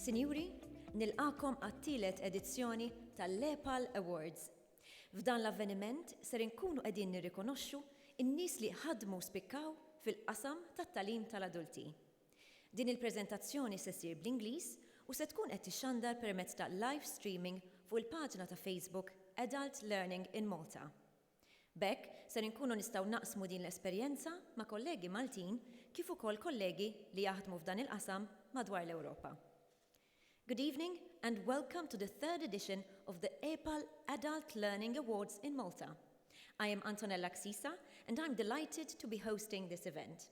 Sinjuri, nilqakom għat-tielet edizzjoni tal-Epale Awards. F'dan l-avveniment ser inkunu qegħdin nirrikonoxxu in-nies li ħadmu spikkaw fil-qasam tat-tagħlim tal-adulti. Din il-preżentazzjoni se ssir bl-Ingliż u se tkun qed tixxandar permezz ta' live streaming fuq il-paġna ta' Facebook Adult Learning in Malta. B'hekk ser inkunu nistgħu naqsmu din l-esperjenza ma' kollegi Maltin kif ukoll kollegi li jaħdmu f'dan il-qasam madwar l-Ewropa. Good evening and welcome to the third edition of the Epale Adult Learning Awards in Malta. I am Antonella Xisa and I'm delighted to be hosting this event.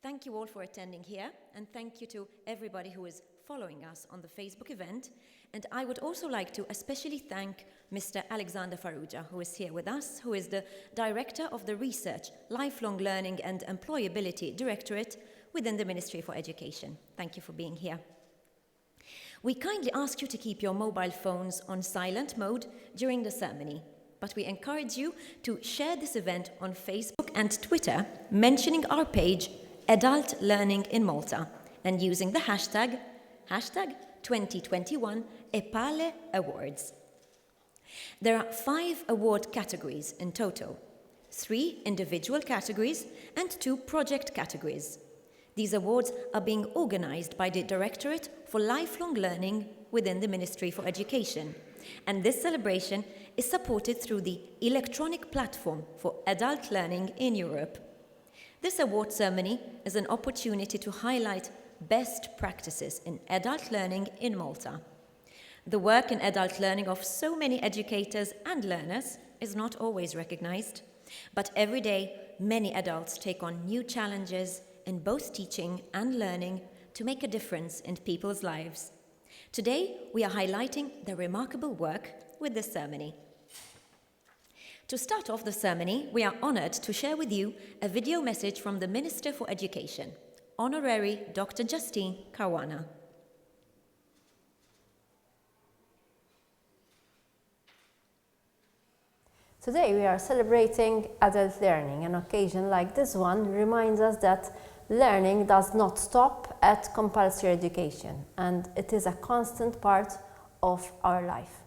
Thank you all for attending here and thank you to everybody who is following us on the Facebook event. And I would also like to especially thank Mr. Alexander Farrugia, who is here with us, who is the Director of the Research, Lifelong Learning and Employability Directorate within the Ministry for Education. Thank you for being here. We kindly ask you to keep your mobile phones on silent mode during the ceremony, but we encourage you to share this event on Facebook and Twitter, mentioning our page, Adult Learning in Malta, and using the hashtag 2021 Epale Awards. There are 5 award categories in total, 3 individual categories and 2 project categories. These awards are being organized by the Directorate for Lifelong Learning within the Ministry for Education, and this celebration is supported through the electronic platform for adult learning in Europe. This award ceremony is an opportunity to highlight best practices in adult learning in Malta. The work in adult learning of so many educators and learners is not always recognized, but every day many adults take on new challenges in both teaching and learning to make a difference in people's lives. Today, we are highlighting their remarkable work with this ceremony. To start off the ceremony, we are honored to share with you a video message from the Minister for Education, Honorary Dr. Justine Caruana. Today we are celebrating adult learning. An occasion like this one reminds us that learning does not stop at compulsory education, and it is a constant part of our life.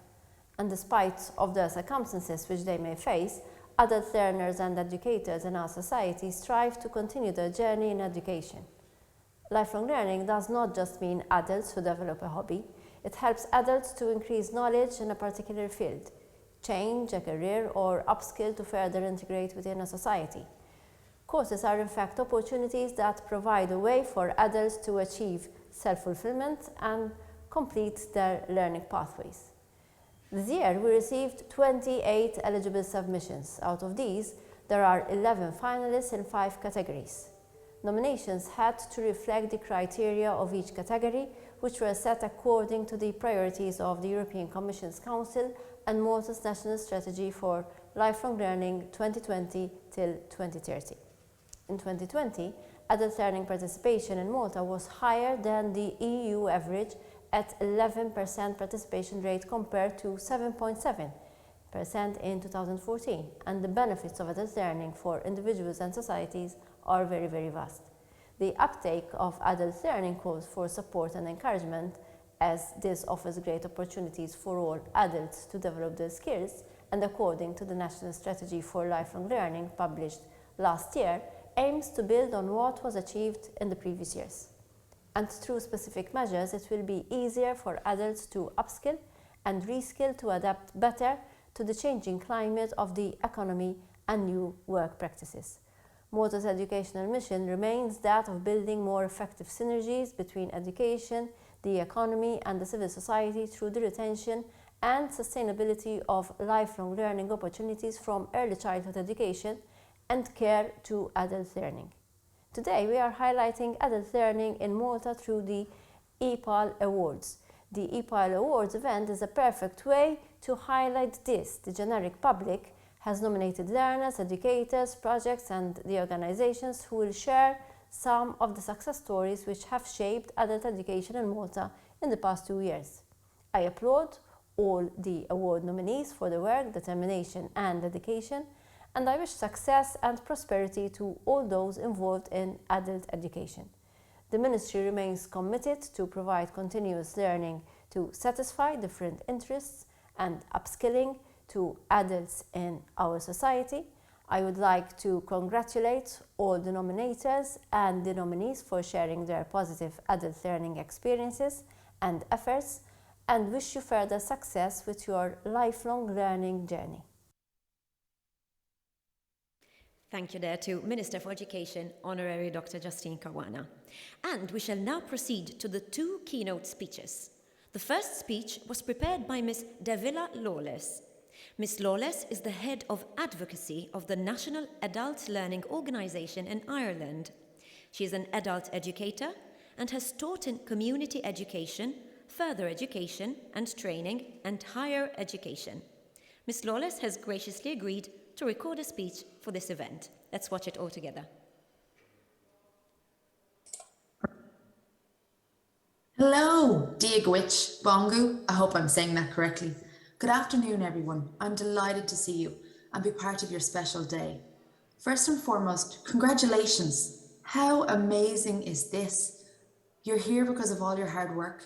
And despite of the circumstances which they may face, adult learners and educators in our society strive to continue their journey in education. Lifelong learning does not just mean adults who develop a hobby. It helps adults to increase knowledge in a particular field, change a career, or upskill to further integrate within a society. Courses are in fact opportunities that provide a way for adults to achieve self-fulfillment and complete their learning pathways. This year we received 28 eligible submissions. Out of these, there are 11 finalists in 5 categories. Nominations had to reflect the criteria of each category, which were set according to the priorities of the European Commission's Council and Malta's National Strategy for Lifelong Learning 2020 till 2030. In 2020, adult learning participation in Malta was higher than the EU average at 11% participation rate compared to 7.7% in 2014, and the benefits of adult learning for individuals and societies are very, very vast. The uptake of adult learning calls for support and encouragement, as this offers great opportunities for all adults to develop their skills, and according to the National Strategy for Lifelong Learning published last year, aims to build on what was achieved in the previous years. And through specific measures, it will be easier for adults to upskill and reskill to adapt better to the changing climate of the economy and new work practices. Malta's educational mission remains that of building more effective synergies between education, the economy and the civil society through the retention and sustainability of lifelong learning opportunities from early childhood education and care to adult learning. Today we are highlighting adult learning in Malta through the Epale Awards. The Epale Awards event is a perfect way to highlight this. The generic public has nominated learners, educators, projects and the organizations who will share some of the success stories which have shaped adult education in Malta in the past 2 years. I applaud all the award nominees for their work, determination and dedication, and I wish success and prosperity to all those involved in adult education. the Ministry remains committed to provide continuous learning to satisfy different interests and upskilling to adults in our society. I would like to congratulate all the nominators and the nominees for sharing their positive adult learning experiences and efforts, and wish you further success with your lifelong learning journey. Thank you there to Minister for Education, Honorary Dr. Justine Caruana. And we shall now proceed to the two keynote speeches. The first speech was prepared by Ms. Davila Lawless. Ms. Lawless is the head of advocacy of the National Adult Learning Organisation in Ireland. She is an adult educator and has taught in community education, further education and training, and higher education. Ms. Lawless has graciously agreed to record a speech for this event. Let's watch it all together. Hello, Diagwich, Bongu. I hope I'm saying that correctly. Good afternoon, everyone. I'm delighted to see you and be part of your special day. First and foremost, congratulations. How amazing is this? You're here because of all your hard work,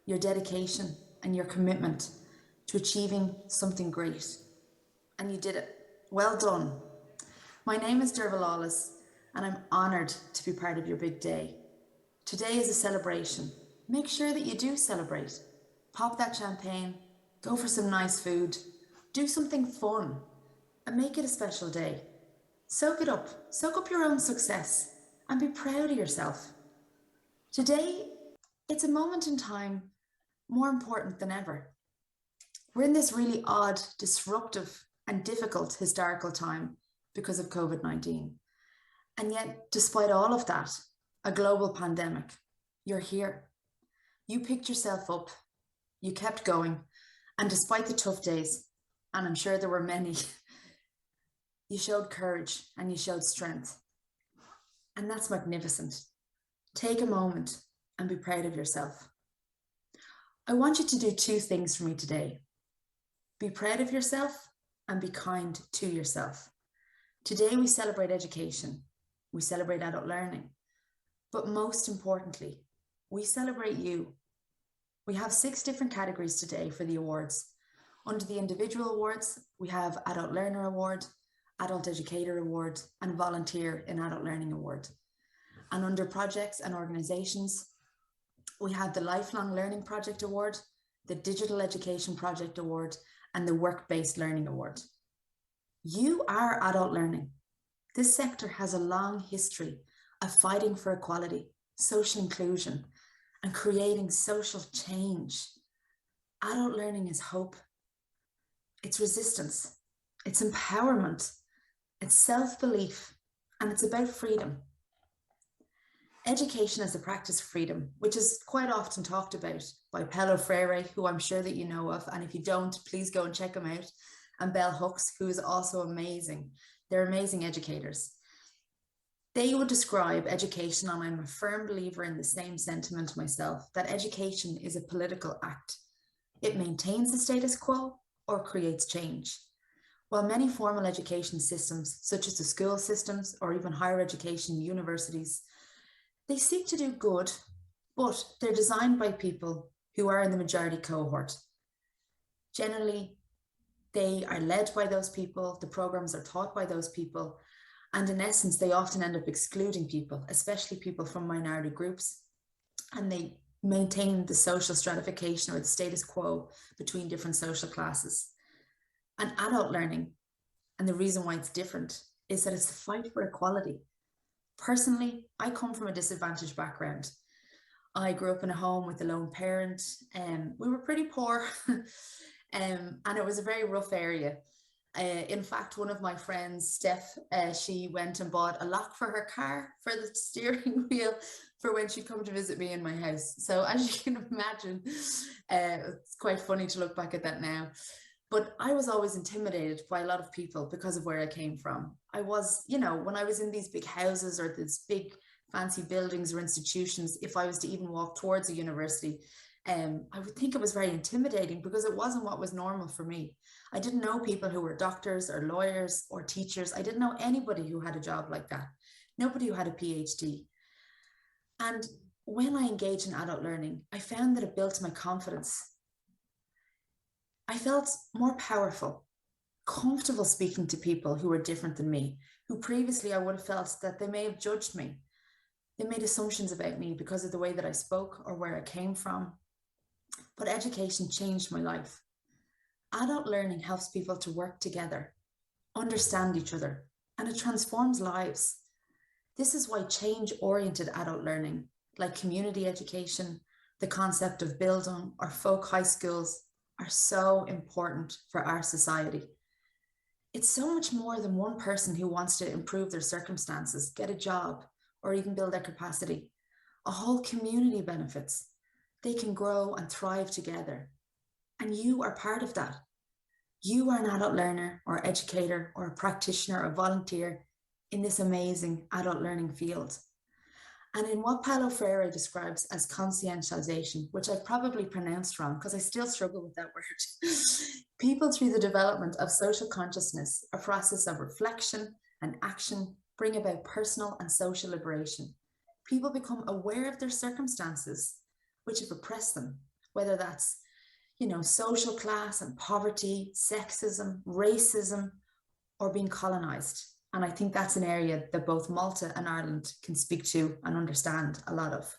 your dedication, and your commitment to achieving something great. And you did it. Well done. My name is Derva Lawless, and I'm honoured to be part of your big day. Today is a celebration. Make sure that you do celebrate. Pop that champagne, go for some nice food, do something fun, and make it a special day. Soak up your own success, and be proud of yourself. Today, it's a moment in time more important than ever. We're in this really odd, disruptive, and difficult historical time because of COVID-19. And yet, despite all of that, a global pandemic, you're here. You picked yourself up, you kept going, and despite the tough days, and I'm sure there were many, you showed courage and you showed strength. And that's magnificent. Take a moment and be proud of yourself. I want you to do two things for me today. Be proud of yourself and be kind to yourself. Today we celebrate education, we celebrate adult learning, but most importantly, we celebrate you. We have 6 different categories today for the awards. Under the individual awards, we have Adult Learner Award, Adult Educator Award, and Volunteer in Adult Learning Award. And under projects and organisations, we have the Lifelong Learning Project Award, the Digital Education Project Award, and the Work-Based Learning Award. You are adult learning. This sector has a long history of fighting for equality, social inclusion, and creating social change. Adult learning is hope. It's resistance. It's empowerment. It's self-belief, and it's about freedom. Education as a practice of freedom, which is quite often talked about by Epale Freire, who I'm sure that you know of, and if you don't, please go and check him out, and Bell Hooks, who is also amazing. They're amazing educators. They would describe education, and I'm a firm believer in the same sentiment myself, that education is a political act. It maintains the status quo or creates change. While many formal education systems, such as the school systems or even higher education universities, they seek to do good, but they're designed by people who are in the majority cohort. Generally, they are led by those people, the programs are taught by those people, and in essence, they often end up excluding people, especially people from minority groups, and they maintain the social stratification or the status quo between different social classes. And adult learning, and the reason why it's different, is that it's the fight for equality. Personally, I come from a disadvantaged background. I grew up in a home with a lone parent, and we were pretty poor, and it was a very rough area. In fact, one of my friends, Steph, she went and bought a lock for her car for the steering wheel for when she'd come to visit me in my house. So as you can imagine, it's quite funny to look back at that now. But I was always intimidated by a lot of people because of where I came from. I was, you know, when I was in these big houses or these big fancy buildings or institutions, if I was to even walk towards a university, I would think it was very intimidating because it wasn't what was normal for me. I didn't know people who were doctors or lawyers or teachers. I didn't know anybody who had a job like that. Nobody who had a PhD. And when I engaged in adult learning, I found that it built my confidence. I felt more powerful, comfortable speaking to people who were different than me, who previously I would have felt that they may have judged me. They made assumptions about me because of the way that I spoke or where I came from. But education changed my life. Adult learning helps people to work together, understand each other, and it transforms lives. This is why change-oriented adult learning, like community education, the concept of Bildung or folk high schools, are so important for our society. It's so much more than one person who wants to improve their circumstances, get a job, or even build their capacity. A whole community benefits. They can grow and thrive together. And you are part of that. You are an adult learner or educator or a practitioner or volunteer in this amazing adult learning field. And in what Paulo Freire describes as conscientization, which I've probably pronounced wrong because I still struggle with that word, people through the development of social consciousness, a process of reflection and action, bring about personal and social liberation. People become aware of their circumstances, which have oppressed them, whether that's, social class and poverty, sexism, racism, or being colonized. And I think that's an area that both Malta and Ireland can speak to and understand a lot of.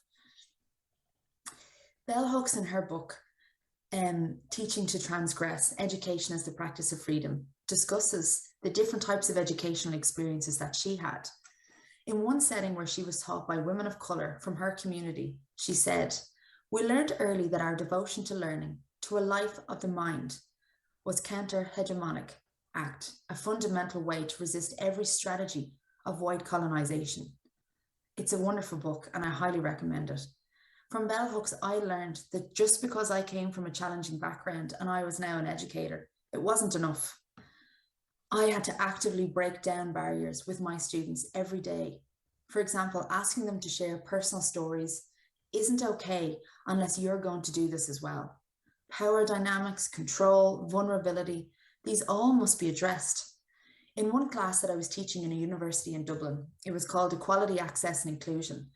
Bell Hooks, in her book, Teaching to Transgress, Education as the Practice of Freedom, discusses the different types of educational experiences that she had. In one setting where she was taught by women of colour from her community, she said, "We learned early that our devotion to learning, to a life of the mind, was counter-hegemonic act, a fundamental way to resist every strategy of white colonization." It's a wonderful book and I highly recommend it. From Bell Hooks, I learned that just because I came from a challenging background and I was now an educator, it wasn't enough. I had to actively break down barriers with my students every day. For example, asking them to share personal stories isn't okay unless you're going to do this as well. Power dynamics, control, vulnerability, these all must be addressed. In one class that I was teaching in a university in Dublin, it was called Equality, Access and Inclusion.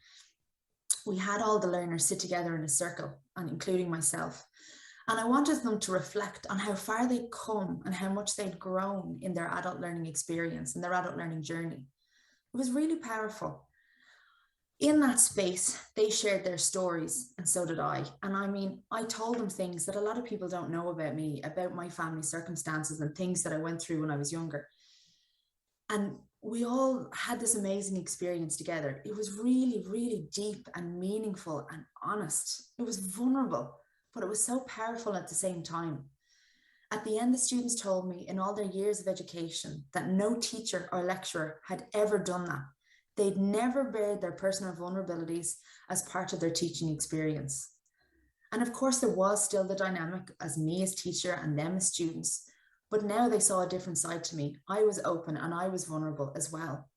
We had all the learners sit together in a circle, and including myself. And I wanted them to reflect on how far they'd come and how much they'd grown in their adult learning experience and their adult learning journey. It was really powerful. In that space, they shared their stories, and so did I. And I told them things that a lot of people don't know about me, about my family circumstances and things that I went through when I was younger. And we all had this amazing experience together. It was really, really deep and meaningful and honest. It was vulnerable, but it was so powerful at the same time. At the end, the students told me in all their years of education that no teacher or lecturer had ever done that. They'd never bared their personal vulnerabilities as part of their teaching experience. And of course, there was still the dynamic as me as teacher and them as students, but now they saw a different side to me. I was open and I was vulnerable as well.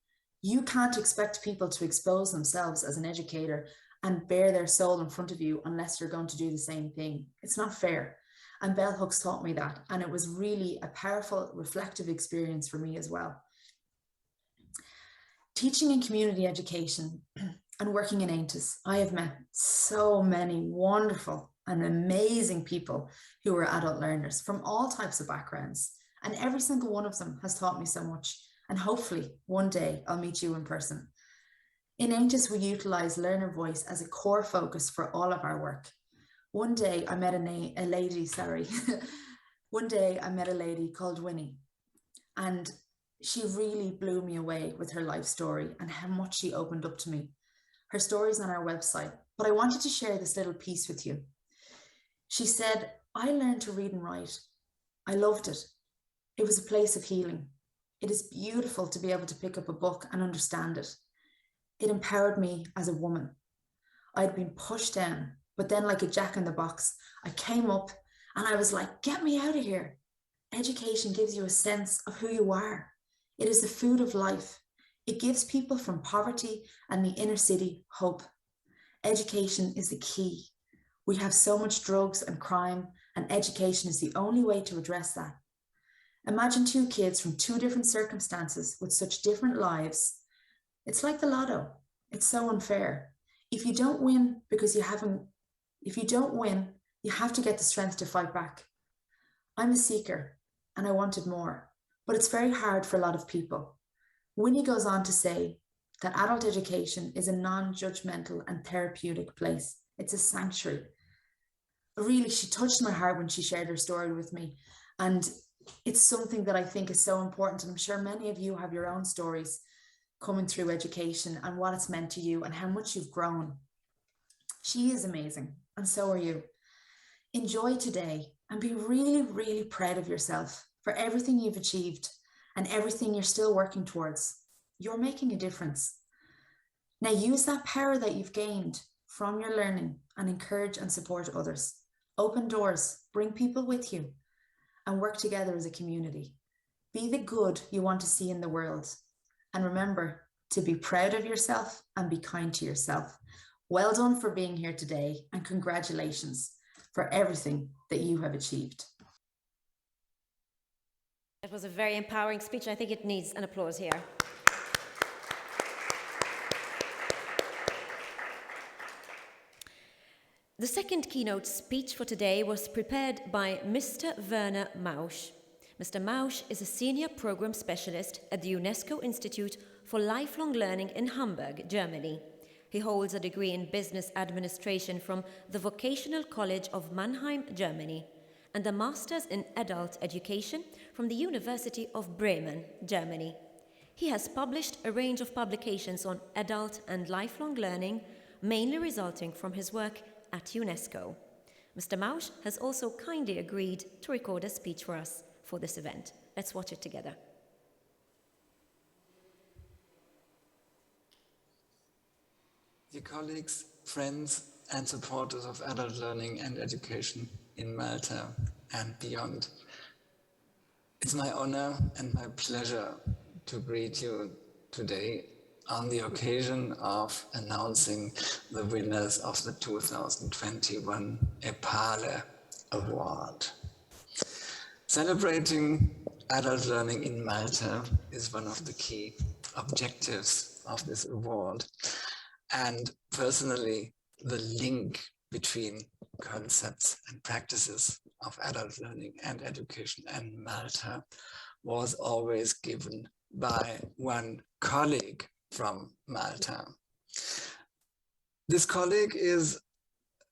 You can't expect people to expose themselves as an educator and bare their soul in front of you unless you're going to do the same thing. It's not fair. And Bell Hooks taught me that. And it was really a powerful, reflective experience for me as well. Teaching in community education and working in Aintus, I have met so many wonderful and amazing people who are adult learners from all types of backgrounds. And every single one of them has taught me so much. And hopefully one day I'll meet you in person. In Aintus, we utilise learner voice as a core focus for all of our work. One day I met a lady called Winnie, and she really blew me away with her life story and how much she opened up to me. Her story's on our website, but I wanted to share this little piece with you. She said, "I learned to read and write. I loved it. It was a place of healing. It is beautiful to be able to pick up a book and understand it. It empowered me as a woman. I'd been pushed down, but then like a jack in the box, I came up and I was like, get me out of here. Education gives you a sense of who you are. It is the food of life. It gives people from poverty and the inner city hope. Education is the key. We have so much drugs and crime, and education is the only way to address that. Imagine two kids from two different circumstances with such different lives. It's like the lotto. It's so unfair. If you don't win because if you don't win, you have to get the strength to fight back. I'm a seeker and I wanted more, but it's very hard for a lot of people. Winnie goes on to say that adult education is a non-judgmental and therapeutic place. It's a sanctuary. Really, she touched my heart when she shared her story with me. And it's something that I think is so important. And I'm sure many of you have your own stories coming through education and what it's meant to you and how much you've grown. She is amazing, and so are you. Enjoy today and be really, really proud of yourself for everything you've achieved and everything you're still working towards. You're making a difference. Now use that power that you've gained from your learning and encourage and support others. Open doors, bring people with you, and work together as a community. Be the good you want to see in the world. And remember to be proud of yourself and be kind to yourself. Well done for being here today, and congratulations for everything that you have achieved. It was a very empowering speech. I think it needs an applause here. The second keynote speech for today was prepared by Mr. Werner Mausch. Mr. Mausch is a senior program specialist at the UNESCO Institute for Lifelong Learning in Hamburg, Germany. He holds a degree in business administration from the Vocational College of Mannheim, Germany, and a master's in adult education from the University of Bremen, Germany. He has published a range of publications on adult and lifelong learning, mainly resulting from his work at UNESCO. Mr. Mausch has also kindly agreed to record a speech for us for this event. Let's watch it together. Dear colleagues, friends, and supporters of adult learning and education in Malta and beyond, it's my honor and my pleasure to greet you today on the occasion of announcing the winners of the 2021 Epale Award. Celebrating adult learning in Malta is one of the key objectives of this award. And personally, the link between concepts and practices of adult learning and education and Malta was always given by one colleague from Malta. This colleague is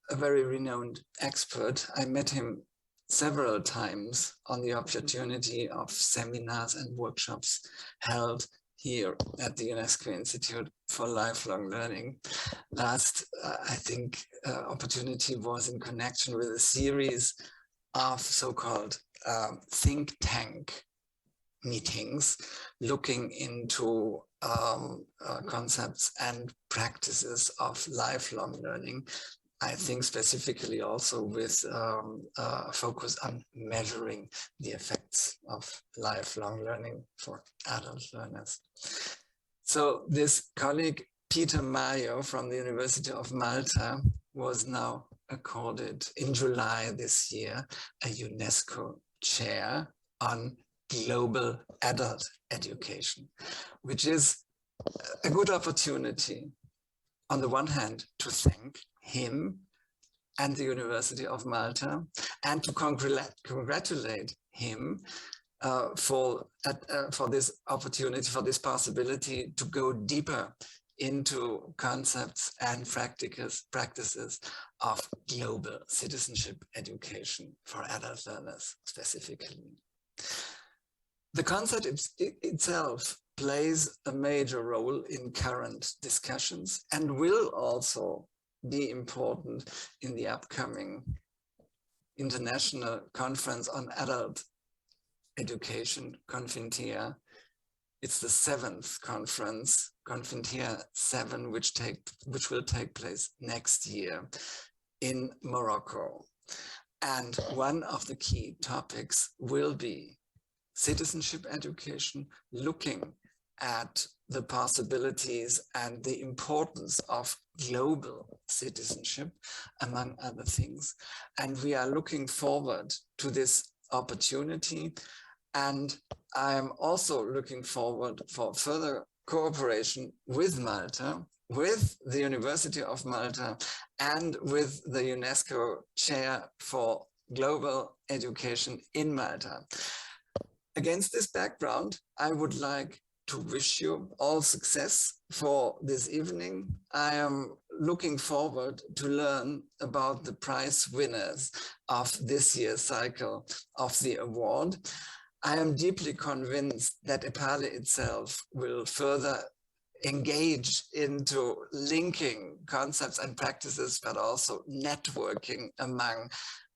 a very renowned expert. I met him several times on the opportunity of seminars and workshops held here at the UNESCO Institute for Lifelong Learning. Last, I think, opportunity was in connection with a series of so-called think tank meetings looking into concepts and practices of lifelong learning. I think specifically also with a focus on measuring the effects of lifelong learning for adult learners. So this colleague, Peter Mayo from the University of Malta, was now accorded in July this year a UNESCO chair on global adult education, which is a good opportunity on the one hand to thank him and the University of Malta and to congratulate him for this opportunity, for this possibility to go deeper into concepts and practices of global citizenship education for adult learners specifically. The concept itself plays a major role in current discussions and will also be important in the upcoming International Conference on Adult Education, Confintia. It's the 7th conference, Confintia 7, which will take place next year in Morocco. And one of the key topics will be citizenship education, looking at the possibilities and the importance of global citizenship, among other things. And we are looking forward to this opportunity. And I am also looking forward for further cooperation with Malta with the University of Malta and with the UNESCO Chair for Global Education in Malta. Against this background, I would like to wish you all success for this evening. I am looking forward to learn about the prize winners of this year's cycle of the award. I am deeply convinced that Epale itself will further engage into linking concepts and practices, but also networking among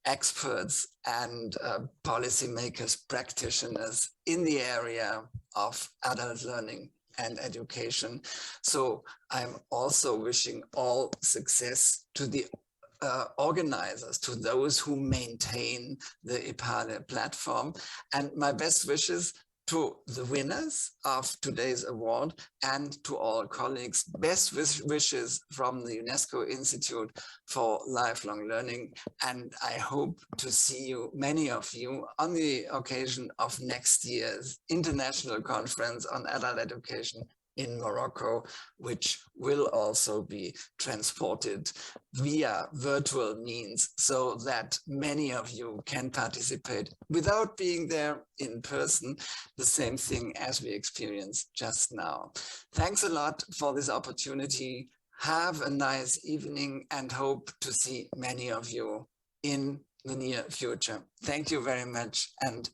experts and policymakers, practitioners in the area of adult learning and education. So I'm also wishing all success to the organizers, to those who maintain the Epale platform, and my best wishes to the winners of today's award and to all colleagues. Best wishes from the UNESCO Institute for Lifelong Learning. And I hope to see you, many of you, on the occasion of next year's International Conference on Adult Education in Morocco, which will also be transported via virtual means so that many of you can participate without being there in person, the same thing as we experienced just now. Thanks a lot for this opportunity. Have a nice evening and hope to see many of you in the near future. Thank you very much and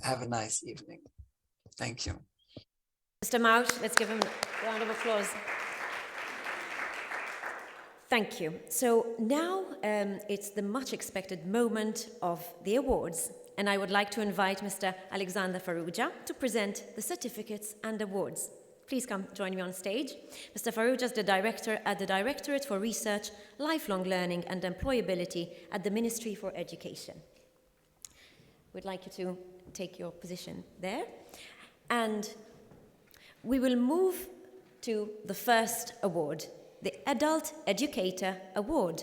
have a nice evening. Thank you. Mr. Mouch, let's give him a round of applause. Thank you. So now it's the much expected moment of the awards, and I would like to invite Mr. Alexander Farrugia to present the certificates and awards. Please come join me on stage. Mr. Farrugia is the director at the Directorate for Research, Lifelong Learning and Employability at the Ministry for Education. We'd like you to take your position there. And we will move to the first award, the Adult Educator Award.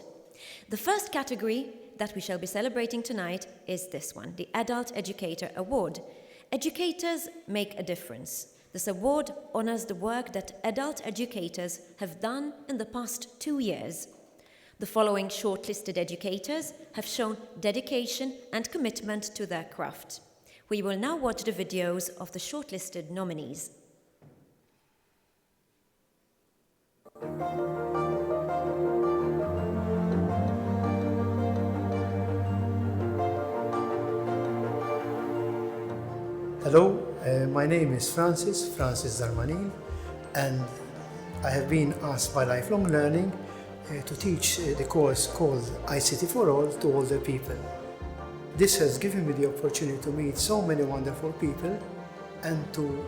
The first category that we shall be celebrating tonight is this one, the Adult Educator Award. Educators make a difference. This award honors the work that adult educators have done in the past 2 years. The following shortlisted educators have shown dedication and commitment to their craft. We will now watch the videos of the shortlisted nominees. Hello, my name is Francis Darmanil, and I have been asked by Lifelong Learning to teach the course called ICT for All to older people. This has given me the opportunity to meet so many wonderful people and to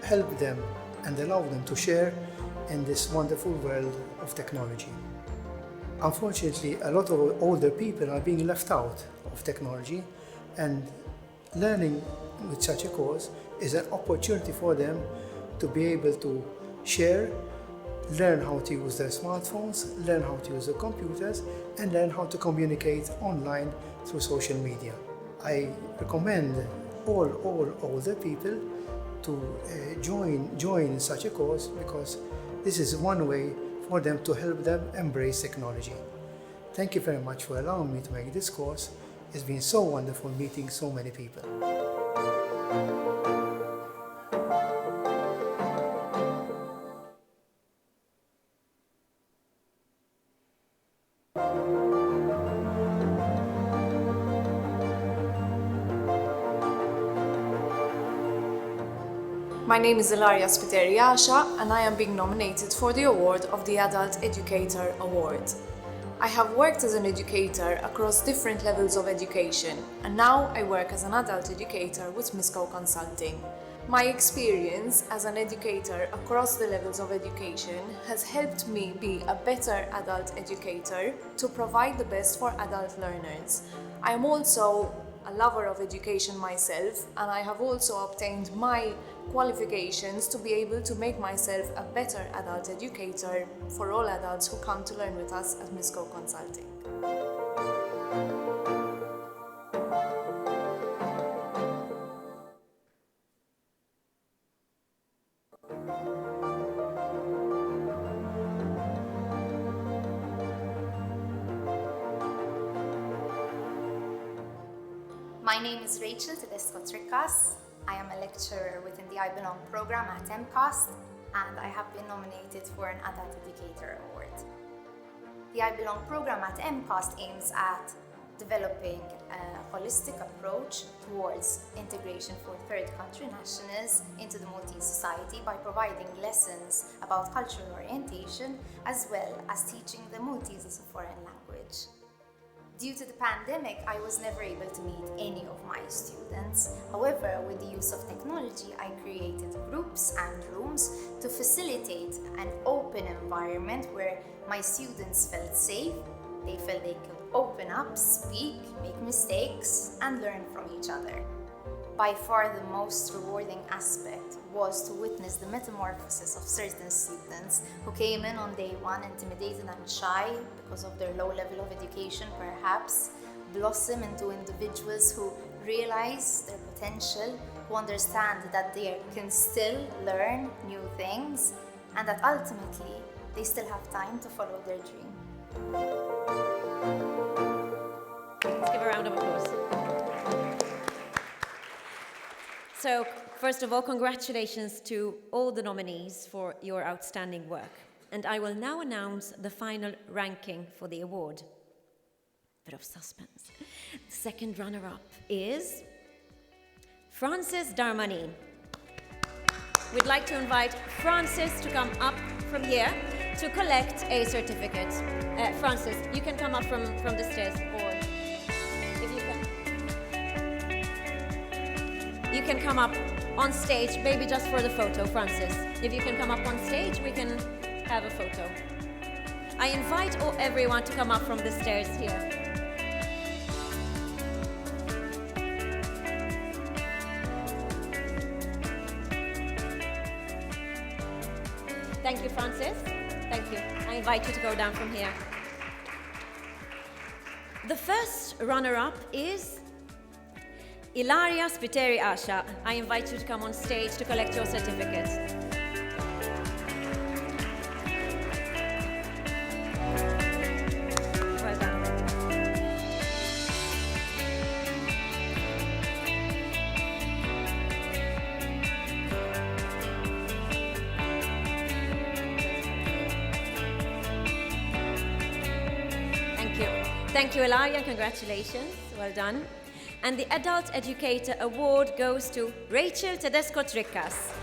help them and allow them to share in this wonderful world of technology. Unfortunately, a lot of older people are being left out of technology, and learning with such a course is an opportunity for them to be able to share, learn how to use their smartphones, learn how to use their computers, and learn how to communicate online through social media. I recommend all older people to join such a course, because this is one way for them to help them embrace technology. Thank you very much for allowing me to make this course. It's been so wonderful meeting so many people. My name is Ilaria Spiteri-Asha, and I am being nominated for the award of the Adult Educator Award. I have worked as an educator across different levels of education, and now I work as an adult educator with MISCO Consulting. My experience as an educator across the levels of education has helped me be a better adult educator to provide the best for adult learners. I am also a lover of education myself, and I have also obtained my qualifications to be able to make myself a better adult educator for all adults who come to learn with us at MISCO Consulting. My name is Rachel Tedesco-Trickas. I am a lecturer within the I Belong program at MCAST, and I have been nominated for an Adult Educator Award. The I Belong program at MCAST aims at developing a holistic approach towards integration for third country nationals into the Maltese society by providing lessons about cultural orientation as well as teaching the Maltese as a foreign language. Due to the pandemic, I was never able to meet any of my students. However, with the use of technology, I created groups and rooms to facilitate an open environment where my students felt safe, they felt they could open up, speak, make mistakes, and learn from each other. By far the most rewarding aspect was to witness the metamorphosis of certain students who came in on day one intimidated and shy because of their low level of education perhaps, blossom into individuals who realize their potential, who understand that they can still learn new things, and that ultimately they still have time to follow their dream. Let's give a round of applause. So, first of all, congratulations to all the nominees for your outstanding work. And I will now announce the final ranking for the award. Bit of suspense. The second runner-up is Francis Darmanin. We'd like to invite Francis to come up from here to collect a certificate. Francis, you can come up from the stairs, or if you can. You can come up on stage, maybe just for the photo, Francis. If you can come up on stage, we can have a photo. I invite everyone to come up from the stairs here. Thank you, Francis. Thank you. I invite you to go down from here. The first runner-up is Ilaria Spiteri Asha. I invite you to come on stage to collect your certificate. Well done. Thank you. Thank you, Ilaria. Congratulations. Well done. And the Adult Educator Award goes to Rachel Tedesco-Trickas.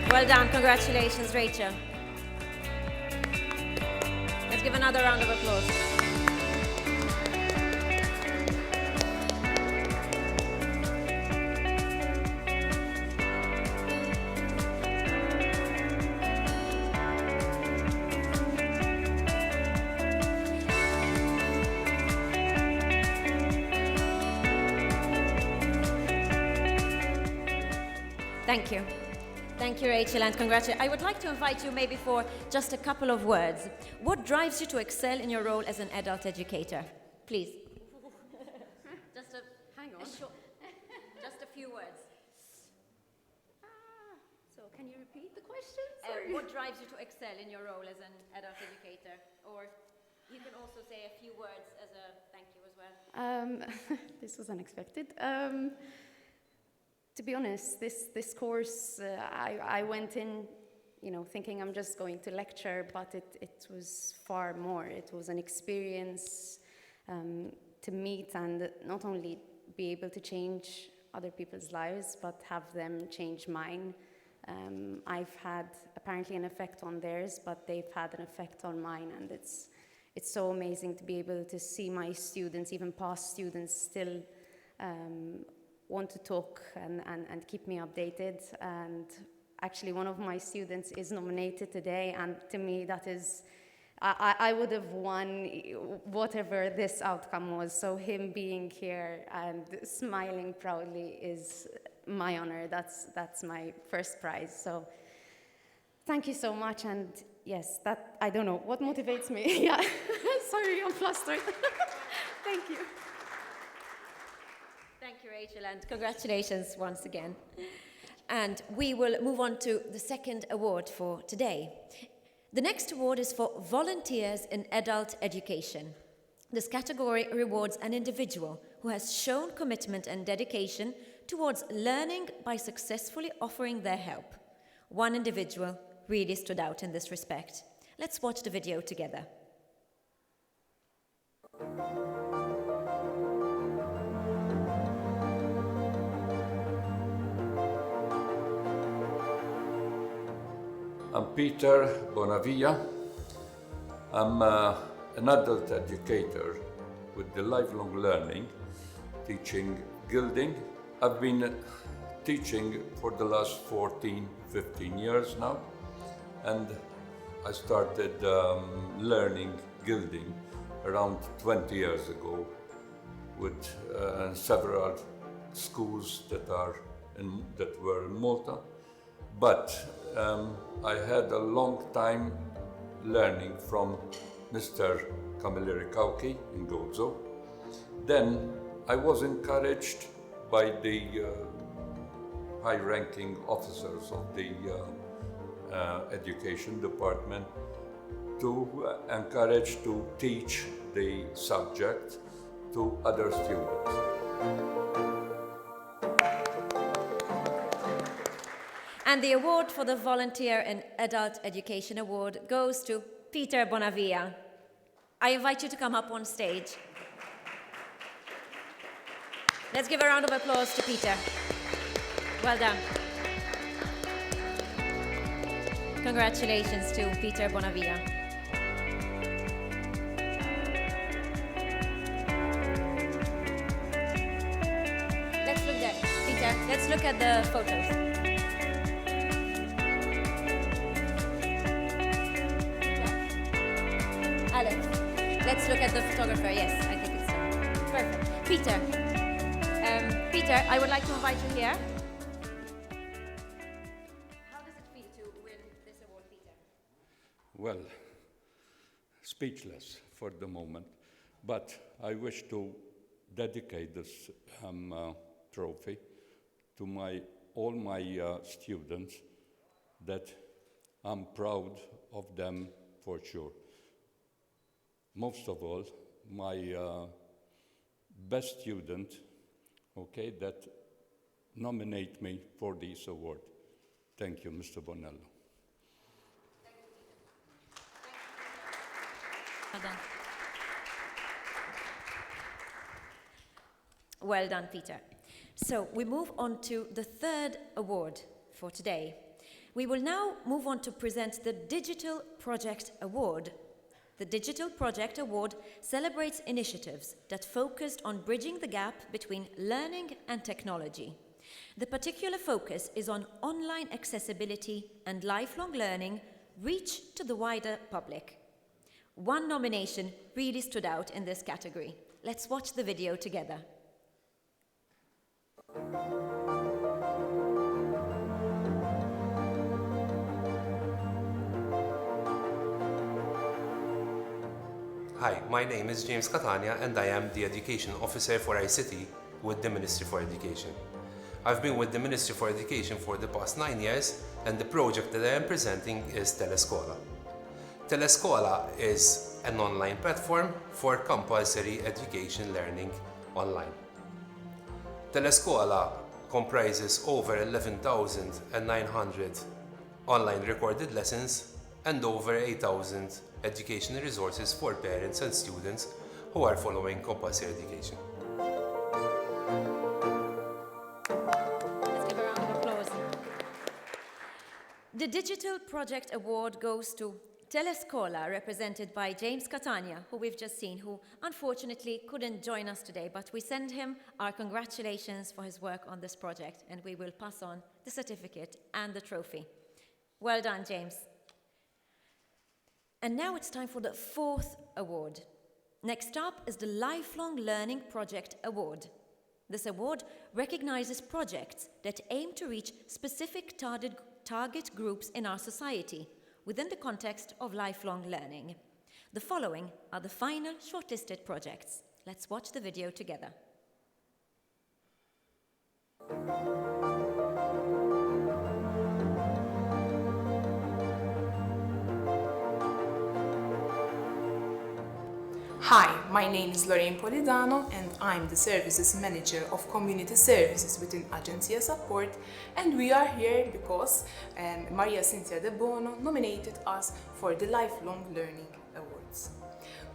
Well done, congratulations, Rachel. Let's give another round of applause. Thank you. Thank you, Rachel, and congratulations. I would like to invite you maybe for just a couple of words. What drives you to excel in your role as an adult educator? Please. Hang on. Just a few words. So can you repeat the question? What drives you to excel in your role as an adult educator? Or you can also say a few words as a thank you as well. This was unexpected. To be honest, this course, I went in, thinking I'm just going to lecture, but it was far more. It was an experience to meet and not only be able to change other people's lives, but have them change mine. I've had apparently an effect on theirs, but they've had an effect on mine, and it's so amazing to be able to see my students, even past students, still want to talk and keep me updated. And actually one of my students is nominated today, and to me that is, I would have won whatever this outcome was. So him being here and smiling proudly is my honor. That's my first prize. So thank you so much. And yes, that, I don't know what motivates me. Yeah, sorry, I'm flustered. Thank you. Thank you, Rachel, and congratulations once again. And we will move on to the second award for today. The next award is for volunteers in adult education. This category rewards an individual who has shown commitment and dedication towards learning by successfully offering their help. One individual really stood out in this respect. Let's watch the video together. I'm Peter Bonavia. I'm an adult educator with the lifelong learning, teaching gilding. I've been teaching for the last 14, 15 years now, and I started learning gilding around 20 years ago with several schools that were in Malta. But I had a long time learning from Mr. Camilleri Kauki in Gozo. Then I was encouraged by the high-ranking officers of the education department to encourage to teach the subject to other students. And the award for the Volunteer in Adult Education Award goes to Peter Bonavia. I invite you to come up on stage. Let's give a round of applause to Peter. Well done. Congratulations to Peter Bonavia. Let's look there. Peter, let's look at the photos. Alex, let's look at the photographer. Yes, I think it's perfect. Peter, Peter, I would like to invite you here. How does it feel to win this award, Peter? Well, speechless for the moment, but I wish to dedicate this trophy to all my students, that I'm proud of them for sure. Most of all, my best student, okay, that nominate me for this award. Thank you, Mr. Bonello. Well done. Well done, Peter. So we move on to the third award for today. We will now move on to present the Digital Project Award. The Digital Project Award celebrates initiatives that focused on bridging the gap between learning and technology. The particular focus is on online accessibility and lifelong learning reach to the wider public. One nomination really stood out in this category. Let's watch the video together. Hi, my name is James Catania and I am the Education Officer for ICT with the Ministry for Education. I've been with the Ministry for Education for the past 9 years and the project that I am presenting is Telescola. Telescola is an online platform for compulsory education learning online. Telescola comprises over 11,900 online recorded lessons and over 8,000 educational resources for parents and students who are following compulsory education. Let's give a round of applause. The Digital Project Award goes to Telescola, represented by James Catania, who we've just seen, who unfortunately couldn't join us today, but we send him our congratulations for his work on this project, and we will pass on the certificate and the trophy. Well done, James. And now it's time for the fourth award. Next up is the Lifelong Learning Project Award. This award recognizes projects that aim to reach specific target groups in our society within the context of lifelong learning. The following are the final shortlisted projects. Let's watch the video together. Hi, my name is Learning and Employability and I'm the Services Manager of Community Services within Agencia Support, and we are here because Maria Cynthia De Bono nominated us for the Lifelong Learning Awards.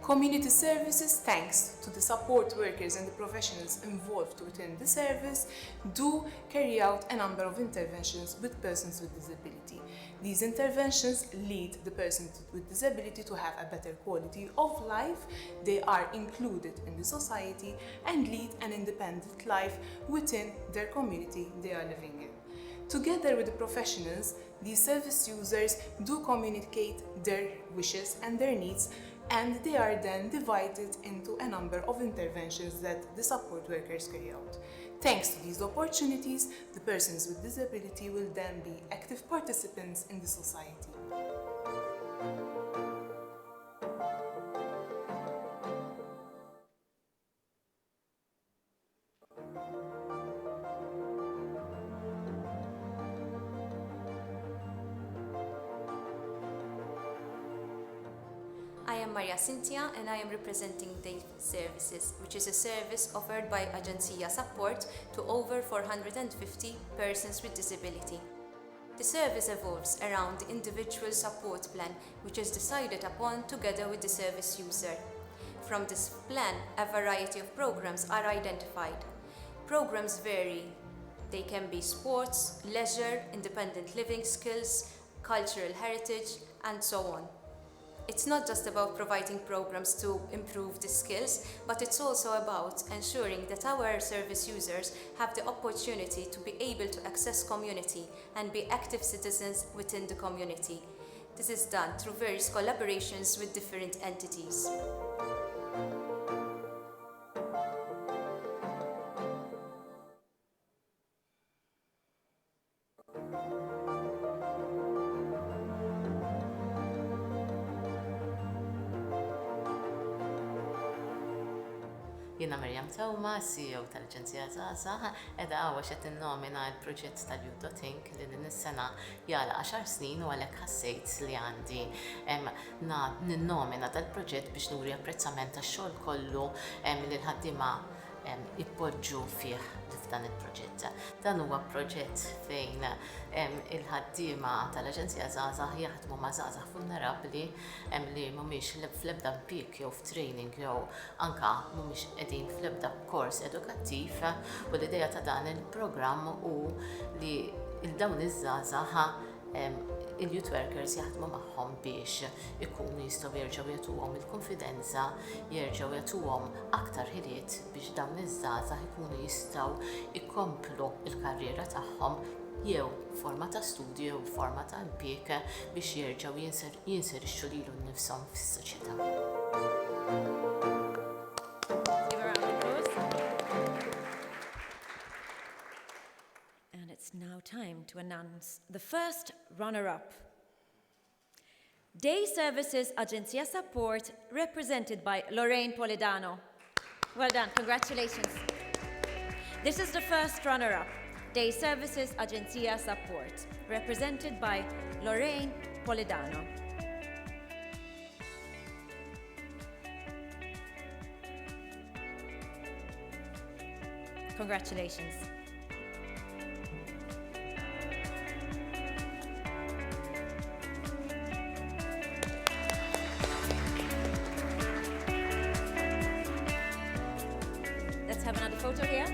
Community Services, thanks to the support workers and the professionals involved within the service, do carry out a number of interventions with persons with disability. These interventions lead the person with disability to have a better quality of life, they are included in the society, and lead an independent life within their community they are living in. Together with the professionals, these service users do communicate their wishes and their needs, and they are then divided into a number of interventions that the support workers carry out. Thanks to these opportunities, the persons with disability will then be active participants in the society. I am Maria Cynthia and I am representing Day Services, which is a service offered by Agencia Support to over 450 persons with disability. The service evolves around the individual support plan, which is decided upon together with the service user. From this plan, a variety of programs are identified. Programs vary. They can be sports, leisure, independent living skills, cultural heritage, and so on. It's not just about providing programs to improve the skills, but it's also about ensuring that our service users have the opportunity to be able to access community and be active citizens within the community. This is done through various collaborations with different entities. Jiena Mirjam Tewma, CEO tal-Aġenzija Żgħażagħ, qiegħda hawn qed innomina l-proġett tal-Youth.Think li din is-sena jala 10 snin u għalhekk ħassejt li għandi ninnomina dal-proġett biex nuri apprezzament tax-xogħol kollu li l-ħaddiema jippoġġu fih f'dan il-proġett. Dan huwa proġett fejn il-ħaddiema tal-Aġenzija Żgħażagħ jaħdmu ma' żgħażagħ vulnerabbli li mhumiex fl-ebda impjieg jew f'training jew anke mhumiex qegħdin fl-ebda kors edukattiv, u l-idea ta' dan il-programm hu li dawn iż-żgħażagħ il-youth workers jaħdmu magħhom biex ikunu jistgħu jerġgħu jagħtuhom il-konfidenza, jerġgħu jagħtuhom aktar ħiliet biex dawn iż-żgħażagħ ikunu jistgħu jkomplu l-karriera tagħhom jew forma ta' studju jew forma ta' impjieg biex jerġgħu jinserixxu lilhom nnifshom fis-soċjetà. It's now time to announce the first runner-up. Day Services Agencia Support, represented by Lorraine Polidano. Well done, congratulations. This is the first runner-up. Day Services Agencia Support, represented by Lorraine Polidano. Congratulations. Have another photo here.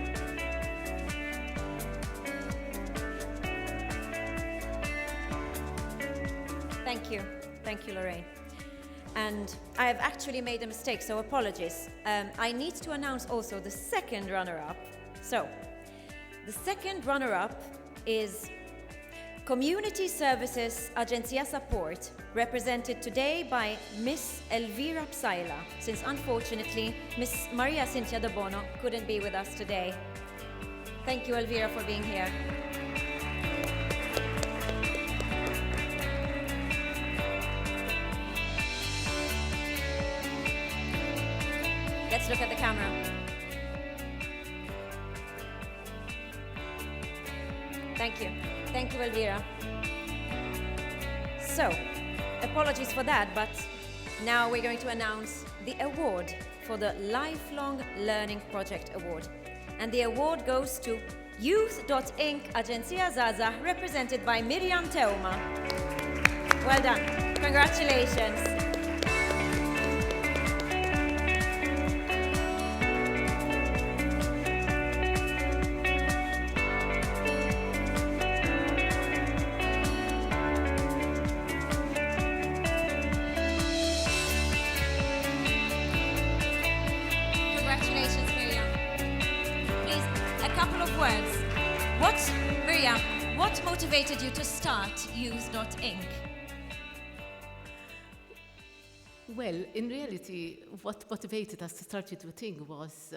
Thank you, Lorraine. And I have actually made a mistake, so apologies. I need to announce also the second runner-up. So, the second runner-up is Community Services Agencia Support, represented today by Miss Elvira Psaila, since unfortunately Miss Maria Cynthia De Bono couldn't be with us today. Thank you, Elvira, for being here. Let's look at the camera. Thank you, Elvira. So, apologies for that, but Now we're going to announce the award for the Lifelong Learning Project Award. And the award goes to Youth.Inc. Aġenzija Żgħażagħ, represented by Miriam Teuma. Well done. Congratulations. Congratulations, Miriam. Please, a couple of words. Miriam, what motivated you to start Youth.Inc.? Well, in reality, what motivated us to start Youth.Inc. was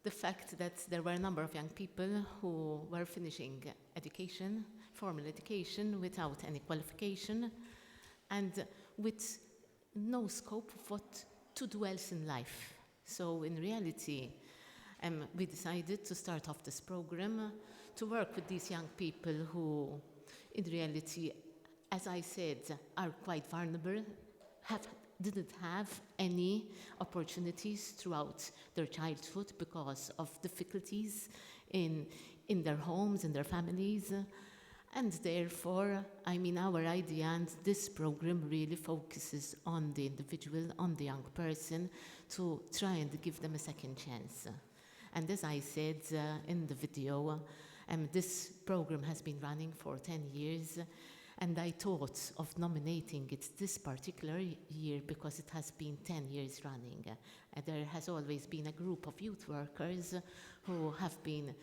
the fact that there were a number of young people who were finishing education, formal education, without any qualification, and with no scope of what to do else in life. So in reality, we decided to start off this program to work with these young people who, in reality, as I said, are quite vulnerable, didn't have any opportunities throughout their childhood because of difficulties in their homes, in their families. And therefore, our idea and this program really focuses on the individual, on the young person, to try and give them a second chance. And as I said in the video, this program has been running for 10 years, and I thought of nominating it this particular year because it has been 10 years running. There has always been a group of youth workers who have been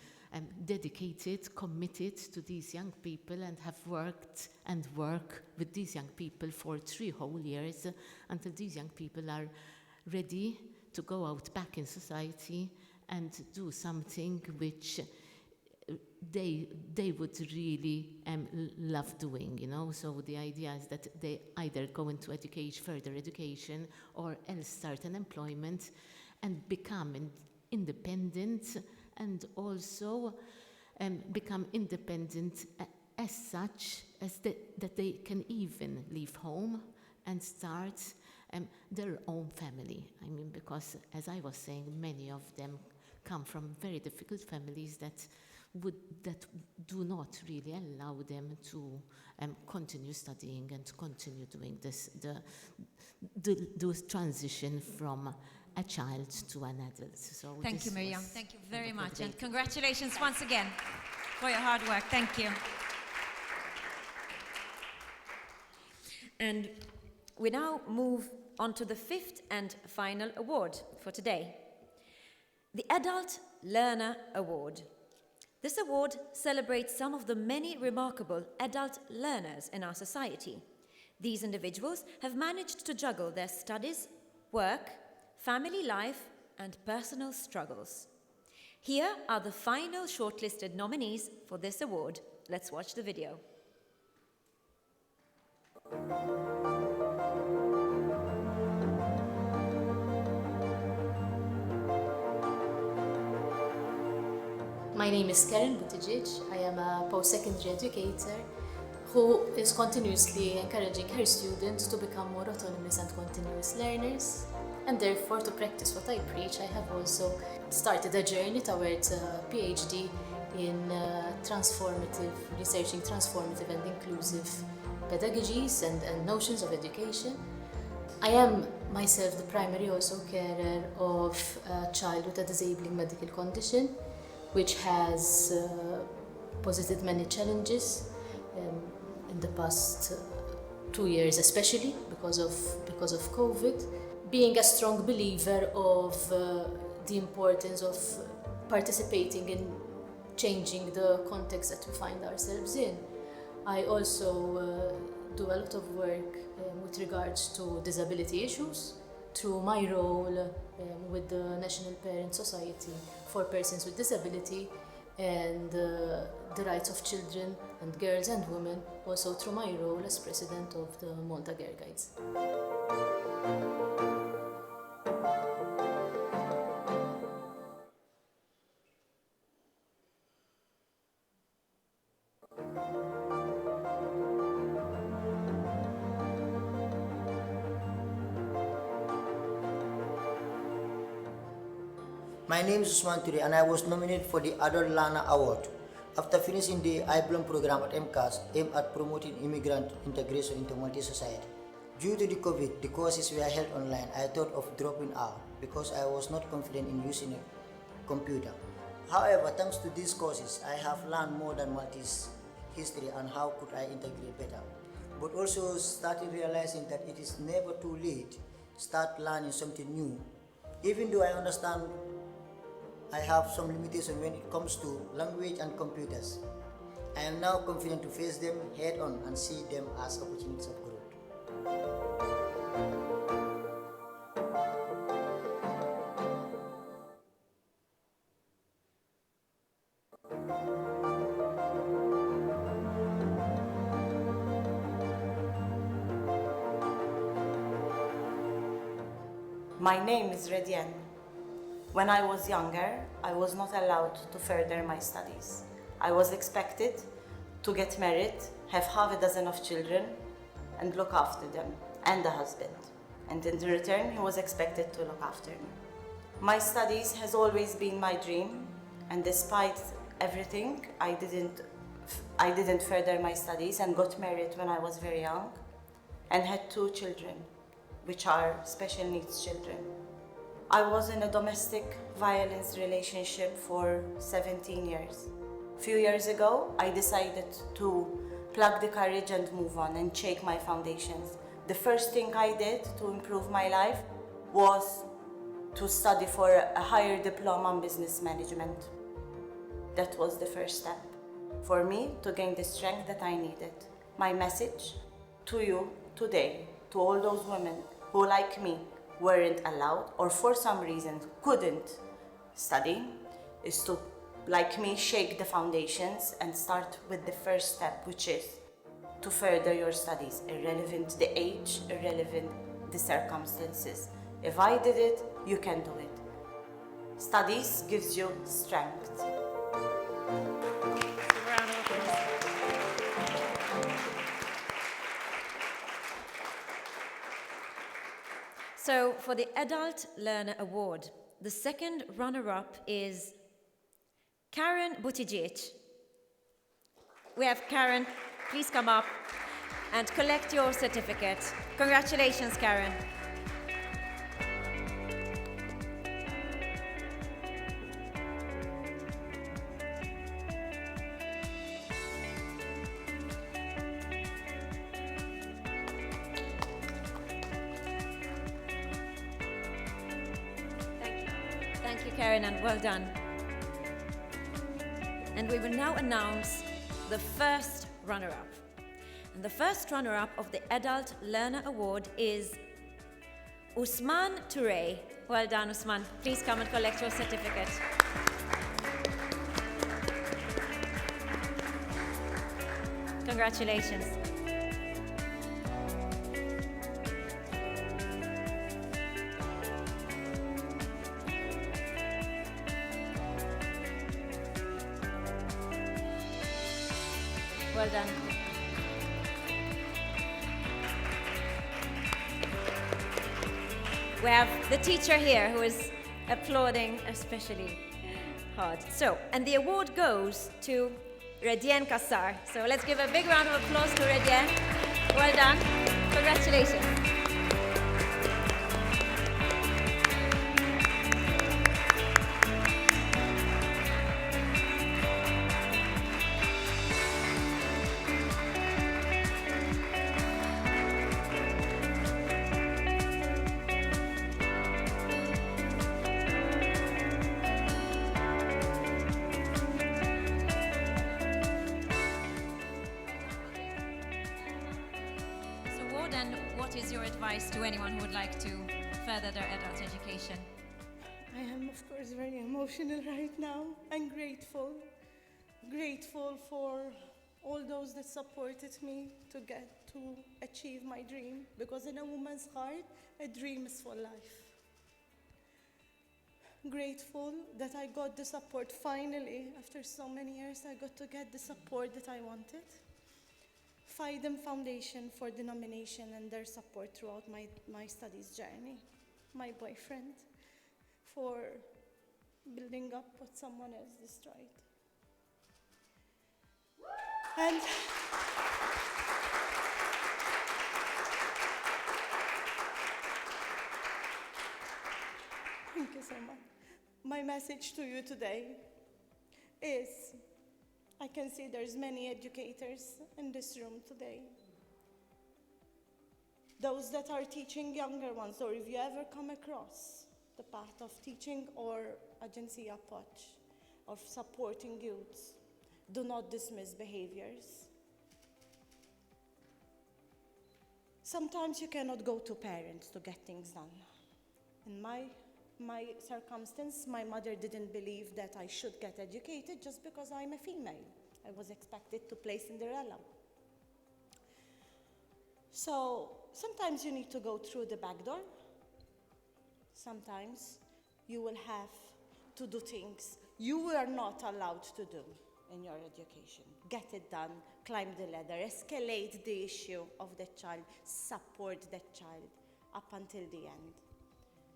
dedicated, committed to these young people, and have worked and work with these young people for 3 whole years until these young people are ready to go out back in society and do something which they would really love doing, So the idea is that they either go into further education, or else start an employment and become independent, and also become independent as such as that they can even leave home and start their own family. Because as I was saying, many of them come from very difficult families that do not really allow them to continue studying and to continue doing the transition from a child to an adult. So thank you, Miriam. Thank you very much. And congratulations once again for your hard work. Thank you. And we now move on to the 5th and final award for today, the Adult Learner Award. This award celebrates some of the many remarkable adult learners in our society. These individuals have managed to juggle their studies, work, family life, and personal struggles. Here are the final shortlisted nominees for this award. Let's watch the video. My name is Karen Buttigieg. I am a post-secondary educator who is continuously encouraging her students to become more autonomous and continuous learners. And therefore, to practice what I preach, I have also started a journey towards a PhD in researching transformative and inclusive pedagogies and notions of education. I am myself the primary also carer of a child with a disabling medical condition, which has posited many challenges in the past 2 years, especially because of COVID. Being a strong believer of the importance of participating in changing the context that we find ourselves in, I also do a lot of work with regards to disability issues through my role with the National Parent Society for Persons with Disability and the rights of children and girls and women, also through my role as president of the Malta Girl Guides. My name is Usman Ture and I was nominated for the Adult Learner Award. After finishing the IBLOM program at MCAS aimed at promoting immigrant integration into multi-society. Due to the COVID, the courses were held online. I thought of dropping out because I was not confident in using a computer. However, thanks to these courses, I have learned more than Maltese history and how could I integrate better. But also started realizing that it is never too late to start learning something new. Even though I understand I have some limitations when it comes to language and computers, I am now confident to face them head on and see them as opportunities of growth. My name is Redian. When I was younger, I was not allowed to further my studies. I was expected to get married, have half a dozen of children, and look after them, and a husband. And in return, he was expected to look after me. My studies has always been my dream, and despite everything, I didn't further my studies and got married when I was very young, and had 2 children, which are special needs children. I was in a domestic violence relationship for 17 years. A few years ago, I decided to plug the courage and move on and shake my foundations. The first thing I did to improve my life was to study for a higher diploma in business management. That was the first step for me to gain the strength that I needed. My message to you today, to all those women who, like me, weren't allowed or for some reason couldn't study, is to, like me, shake the foundations and start with the first step, which is to further your studies, irrelevant the age, irrelevant the circumstances. If I did it, you can do it. Studies gives you strength. So for the Adult Learner Award, the second runner-up is Karen Buttigieg. We have Karen, please come up and collect your certificate. Congratulations, Karen. Thank you, Karen, and well done. And we will now announce the first runner-up. And the first runner-up of the Adult Learner Award is Usman Ture. Well done, Usman. Please come and collect your certificate. Congratulations. Well done. We have the teacher here who is applauding especially hard. So, and the award goes to Redian Kassar. So let's give a big round of applause to Redian. Well done. Congratulations. What is your advice to anyone who would like to further their adult education? I am, of course, very emotional right now and grateful. Grateful for all those that supported me to get to achieve my dream, because in a woman's heart, a dream is for life. Grateful that I got the support finally. After so many years, I got to get the support that I wanted. FIDEM Foundation for the nomination and their support throughout my studies journey. My boyfriend for building up what someone else destroyed. And thank you so much. My message to you today is, I can see there's many educators in this room today. Those that are teaching younger ones, or if you ever come across the path of teaching or agency approach of supporting youths, do not dismiss behaviors. Sometimes you cannot go to parents to get things done. In my circumstance, my mother didn't believe that I should get educated just because I'm a female. I was expected to play Cinderella. So sometimes you need to go through the back door. Sometimes you will have to do things you were not allowed to do in your education. Get it done, climb the ladder, escalate the issue of the child, support that child up until the end.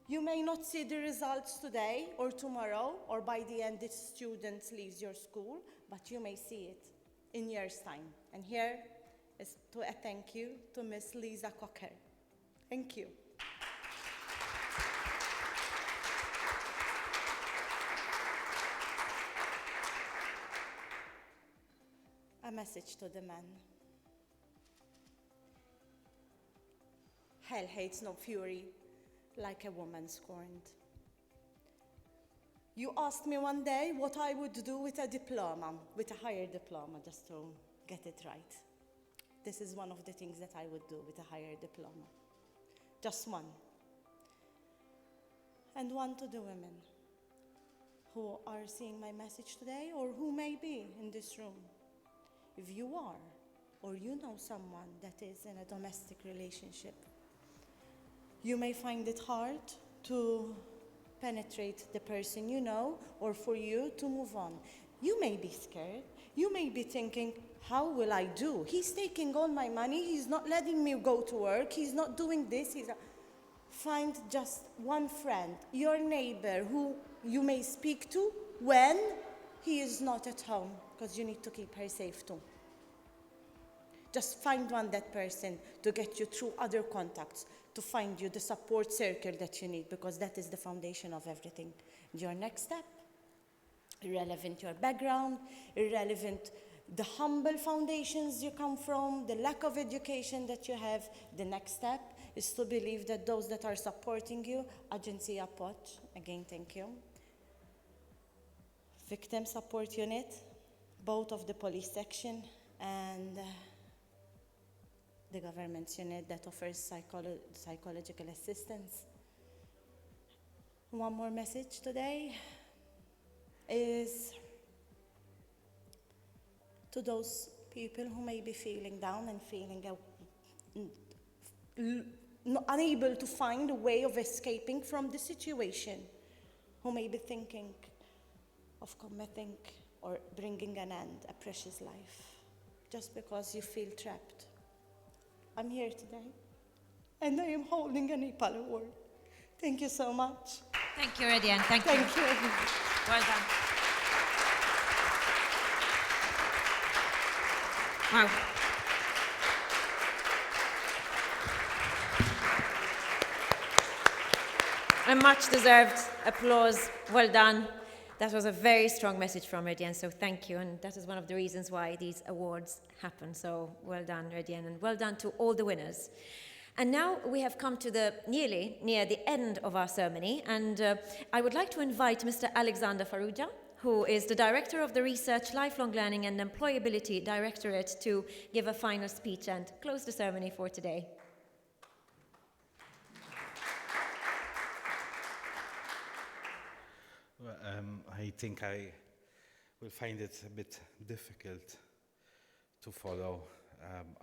You may not see the results today or tomorrow, or by the end the student leaves your school, but you may see it in years' time. And here is a thank you to Miss Lisa Cocker. Thank you. A message to the men. Hell hates no fury like a woman scorned. You asked me one day what I would do with a diploma, with a higher diploma, just to get it right. This is one of the things that I would do with a higher diploma. Just one. And one to the women who are seeing my message today, or who may be in this room. If you are, or you know someone that is in a domestic relationship, you may find it hard to penetrate the person you know, or for you to move on. You may be scared. You may be thinking, how will I do? He's taking all my money. He's not letting me go to work. He's not doing this. Find just one friend, your neighbor, who you may speak to when he is not at home, because you need to keep her safe too. Just find that person to get you through other contacts, to find you the support circle that you need, because that is the foundation of everything. Your next step, irrelevant your background, irrelevant the humble foundations you come from, the lack of education that you have, the next step is to believe that those that are supporting you, agency approach, again, thank you. Victim support unit, both of the police section and the government unit that offers psychological assistance. One more message today is to those people who may be feeling down and feeling unable to find a way of escaping from the situation, who may be thinking of committing or bringing an end, a precious life, just because you feel trapped. I'm here today, and I am holding an Epale award. Thank you so much. Thank you, Redian. Thank you. Thank you. Well done. Wow. A much deserved applause. Well done. That was a very strong message from Redian, so thank you. And that is one of the reasons why these awards happen. So well done, Redian, and well done to all the winners. And now we have come to nearly near the end of our ceremony, and I would like to invite Mr. Alexander Farrugia, who is the Director of the Research, Lifelong Learning and Employability Directorate, to give a final speech and close the ceremony for today. Well, I think I will find it a bit difficult to follow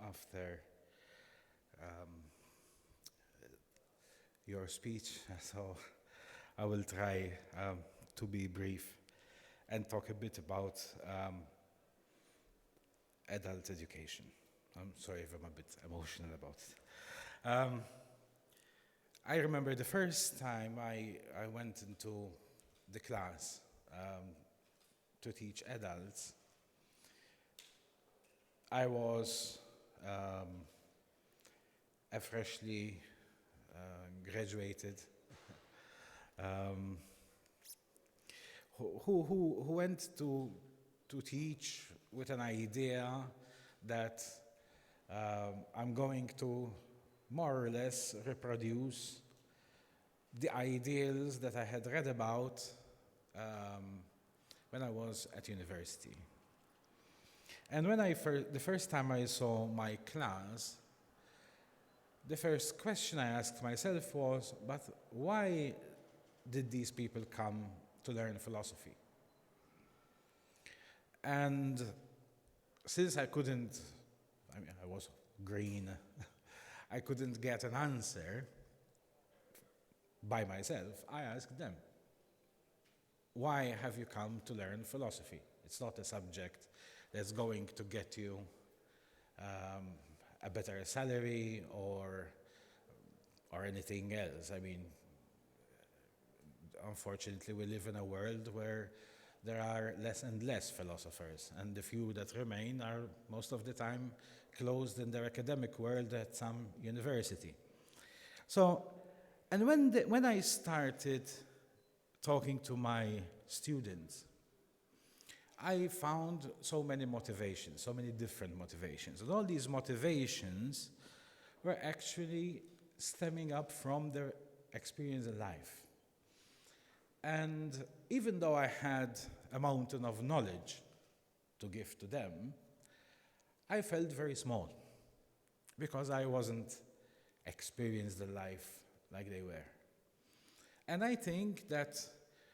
after your speech, so I will try to be brief and talk a bit about adult education. I'm sorry if I'm a bit emotional about it. I remember the first time I went into the class to teach adults, I was a freshly graduated who went to teach with an idea that I'm going to more or less reproduce the ideals that I had read about when I was at university. And when the first time I saw my class, the first question I asked myself was, but why did these people come to learn philosophy? And since I was green, I couldn't get an answer by myself, I asked them, why have you come to learn philosophy? It's not a subject that's going to get you a better salary or anything else. I mean, unfortunately, we live in a world where there are less and less philosophers, and the few that remain are most of the time closed in their academic world at some university. So, and when I started talking to my students, I found so many motivations, so many different motivations. And all these motivations were actually stemming up from their experience in life. And even though I had a mountain of knowledge to give to them, I felt very small because I wasn't experienced in life like they were. And I think that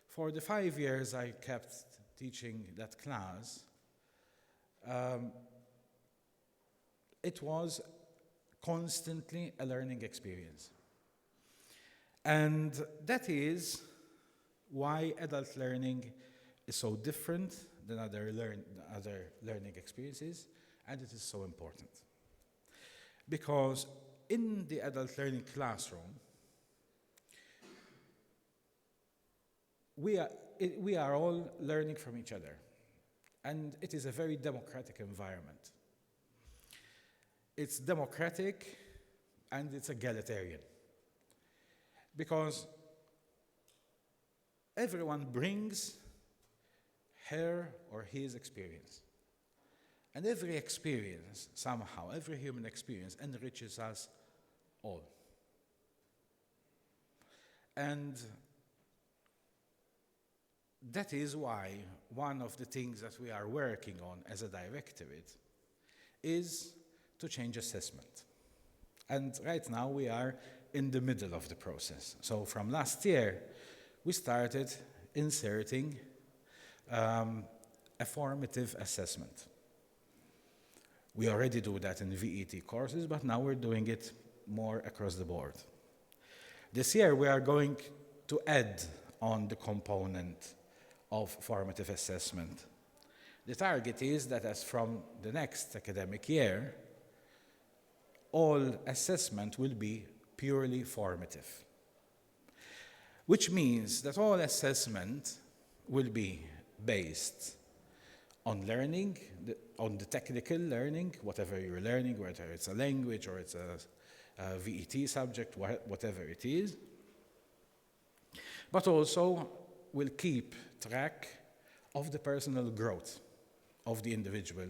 for the 5 years I kept teaching that class, it was constantly a learning experience. And that is why adult learning is so different than other learning experiences, and it is so important. Because in the adult learning classroom, we are all learning from each other, and it is a very democratic environment. It's democratic and it's egalitarian, because everyone brings her or his experience. And every experience, somehow, every human experience enriches us all. And that is why one of the things that we are working on as a directorate is to change assessment. And right now we are in the middle of the process. So from last year, we started inserting a formative assessment. We already do that in VET courses, but now we're doing it more across the board. This year we are going to add on the component of formative assessment. The target is that as from the next academic year, all assessment will be purely formative, which means that all assessment will be based on learning, on the technical learning, whatever you're learning, whether it's a language or it's a VET subject, whatever it is, but also will keep track of the personal growth of the individual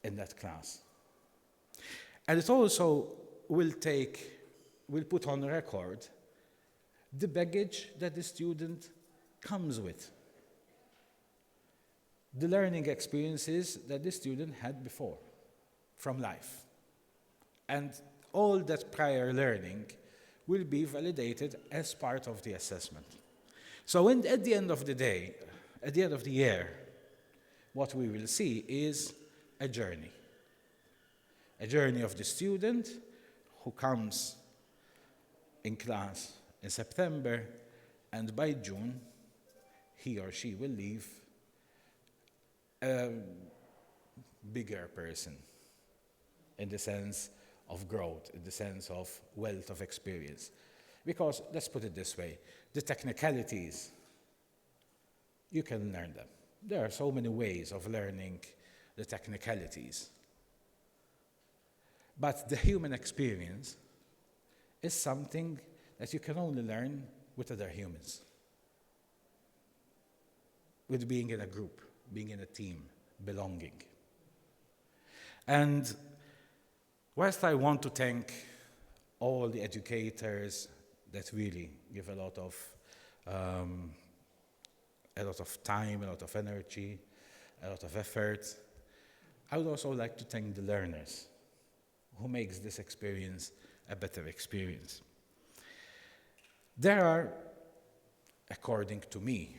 in that class. And it also will put on record the baggage that the student comes with, the learning experiences that the student had before from life. And all that prior learning will be validated as part of the assessment. So at the end of the day, at the end of the year, what we will see is a journey of the student who comes in class in September, and by June, he or she will leave a bigger person in the sense of growth, in the sense of wealth of experience. Because, let's put it this way, the technicalities you can learn them. There are so many ways of learning the technicalities. But the human experience is something that you can only learn with other humans. With being in a group, being in a team, belonging. And whilst I want to thank all the educators that really give a lot of time, a lot of energy, a lot of effort, I would also like to thank the learners who makes this experience a better experience. There are, according to me,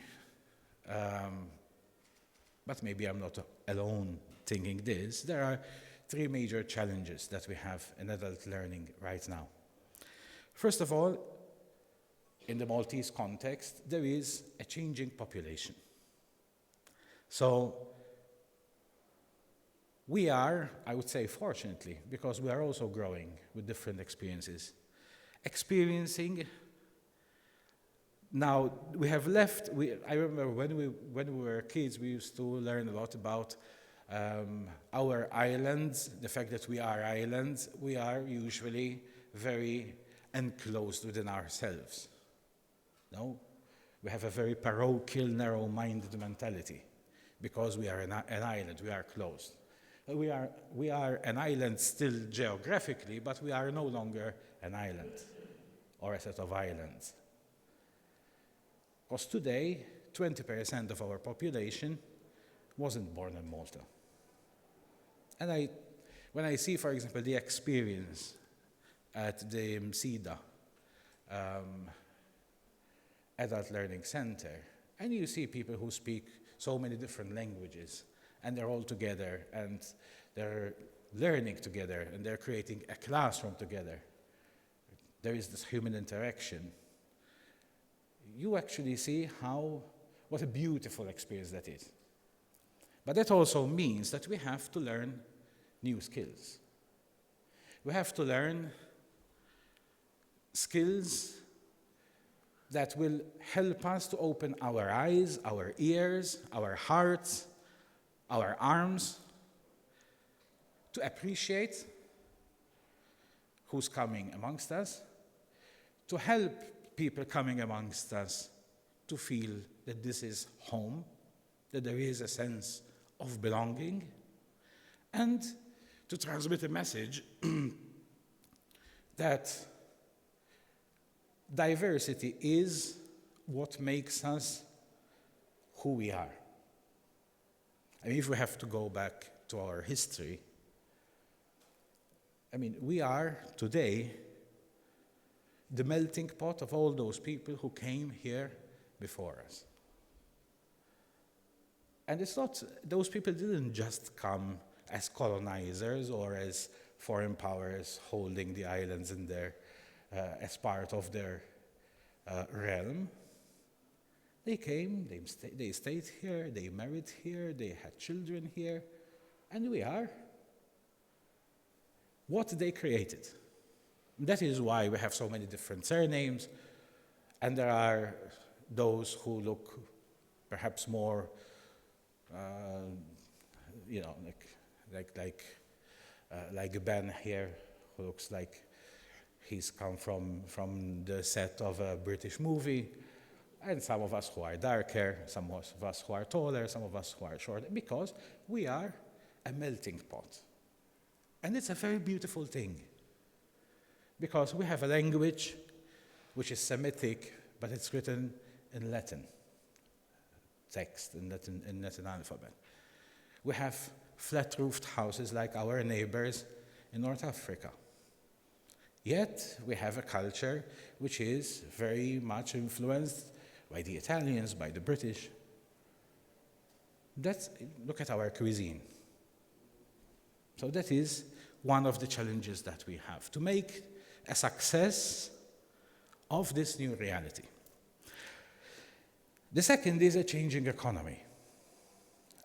but maybe I'm not alone thinking this, there are 3 major challenges that we have in adult learning right now. First of all, in the Maltese context, there is a changing population. So we are, I would say fortunately, because we are also growing with different experiences, experiencing. Now, we have left, I remember when we were kids, we used to learn a lot about our islands, the fact that we are islands. We are usually very enclosed within ourselves. No? We have a very parochial, narrow-minded mentality because we are an island, we are closed. We are an island still geographically, but we are no longer an island or a set of islands. Because today, 20% of our population wasn't born in Malta. And when I see, for example, the experience at the MSIDA Adult Learning Center, and you see people who speak so many different languages, and they're all together, and they're learning together, and they're creating a classroom together. There is this human interaction. You actually see what a beautiful experience that is. But that also means that we have to learn new skills. We have to learn skills that will help us to open our eyes, our ears, our hearts, our arms, to appreciate who's coming amongst us, to help people coming amongst us to feel that this is home, that there is a sense of belonging, and to transmit a message that diversity is what makes us who we are. I mean, if we have to go back to our history, I mean, we are today the melting pot of all those people who came here before us. And it's not, those people didn't just come as colonizers or as foreign powers holding the islands in their, as part of their realm. They came, they stayed here, they married here, they had children here, and we are what they created. That is why we have so many different surnames, and there are those who look perhaps more, like Ben here, who looks like he's come from the set of a British movie, and some of us who are darker, some of us who are taller, some of us who are shorter, because we are a melting pot. And it's a very beautiful thing, because we have a language which is Semitic, but it's written in Latin text, in Latin alphabet. We have flat-roofed houses like our neighbors in North Africa. Yet we have a culture which is very much influenced by the Italians, by the British. Look at our cuisine. So that is one of the challenges that we have, to make a success of this new reality. The second is a changing economy,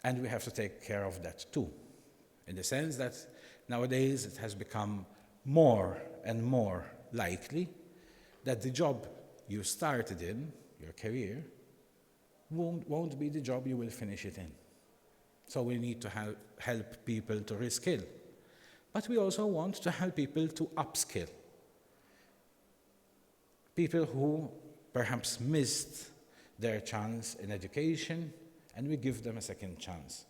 and we have to take care of that too, in the sense that nowadays it has become more and more likely that the job you started in, your career, won't be the job you will finish it in. So we need to help people to reskill. But we also want to help people to upskill. People who perhaps missed their chance in education, and we give them a second chance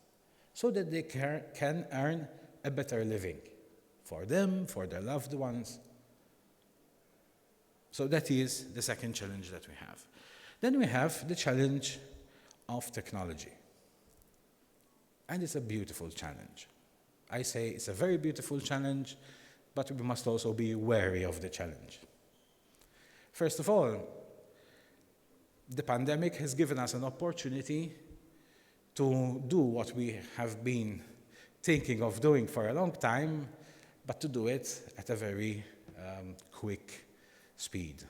so that they can earn a better living for them, for their loved ones. So that is the second challenge that we have. Then we have the challenge of technology. And it's a beautiful challenge. I say it's a very beautiful challenge, but we must also be wary of the challenge. First of all, the pandemic has given us an opportunity to do what we have been thinking of doing for a long time, but to do it at a very quick speed,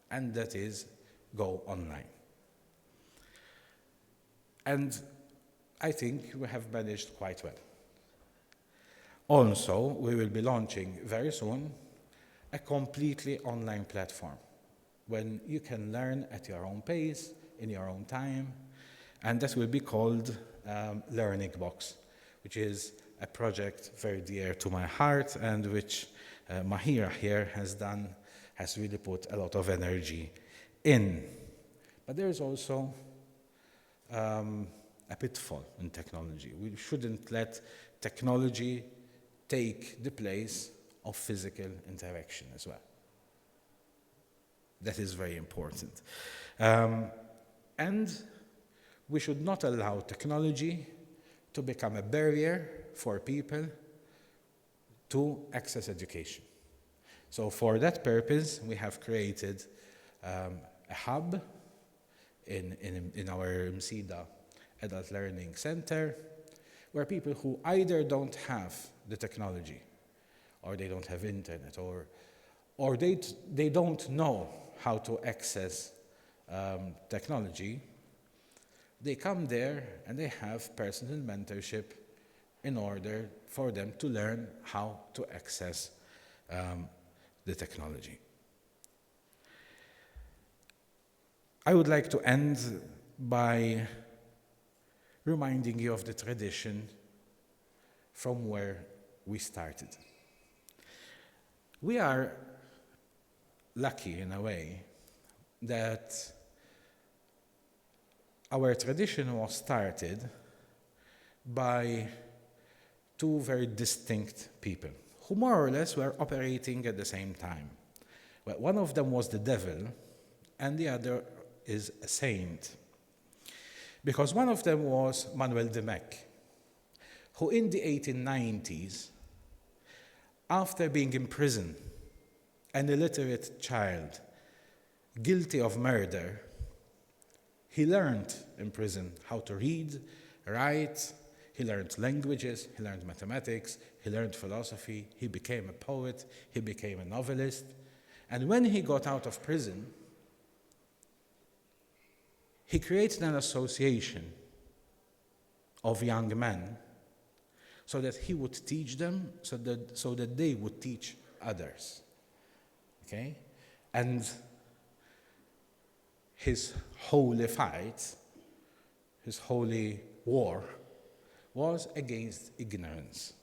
and that is go online. And I think we have managed quite well. Also, we will be launching very soon a completely online platform when you can learn at your own pace, in your own time, and that will be called Learning Box, which is a project very dear to my heart and which Mahira here has really put a lot of energy in. But there is also a pitfall in technology. We shouldn't let technology take the place of physical interaction as well. That is very important. And we should not allow technology to become a barrier for people to access education. So for that purpose, we have created a hub in our MCDA Adult Learning Center, where people who either don't have the technology, or they don't have internet, or they don't know how to access technology, they come there and they have personal mentorship in order for them to learn how to access the technology. I would like to end by reminding you of the tradition from where we started. We are lucky in a way that our tradition was started by two very distinct people who more or less were operating at the same time. Well, one of them was the devil and the other is a saint. Because one of them was Manuel de Mec, who in the 1890s, after being imprisoned, an illiterate child, guilty of murder, he learned in prison how to read, write, he learned languages, he learned mathematics, he learned philosophy, he became a poet, he became a novelist. And when he got out of prison, he created an association of young men so that he would teach them, so that they would teach others. Okay? And his holy fight, his holy war, was against ignorance.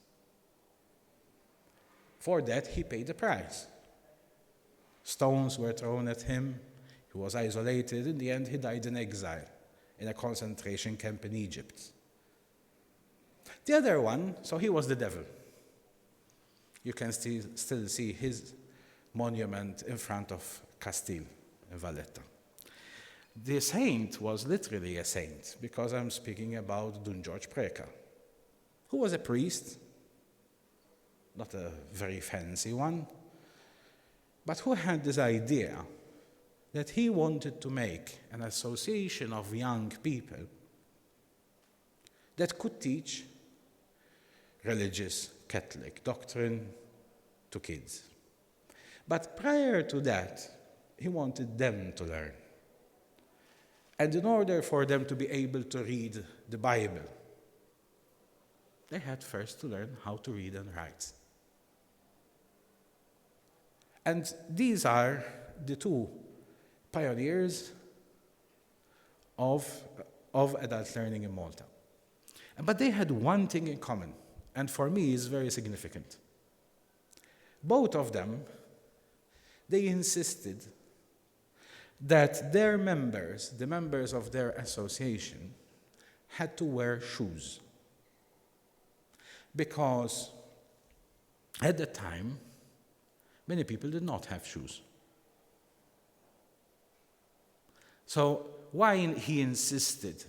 For that, he paid a price. Stones were thrown at him. He was isolated. In the end, he died in exile in a concentration camp in Egypt. The other one, so he was the devil. You can still see his monument in front of Castile in Valletta. The saint was literally a saint, because I'm speaking about Don George Preca, who was a priest, not a very fancy one, but who had this idea that he wanted to make an association of young people that could teach religious Catholic doctrine to kids. But prior to that, he wanted them to learn. And in order for them to be able to read the Bible, they had first to learn how to read and write. And these are the two pioneers of of adult learning in Malta. But they had one thing in common, and for me is very significant. Both of them, they insisted that their members, the members of their association, had to wear shoes. Because at the time, many people did not have shoes. So why he insisted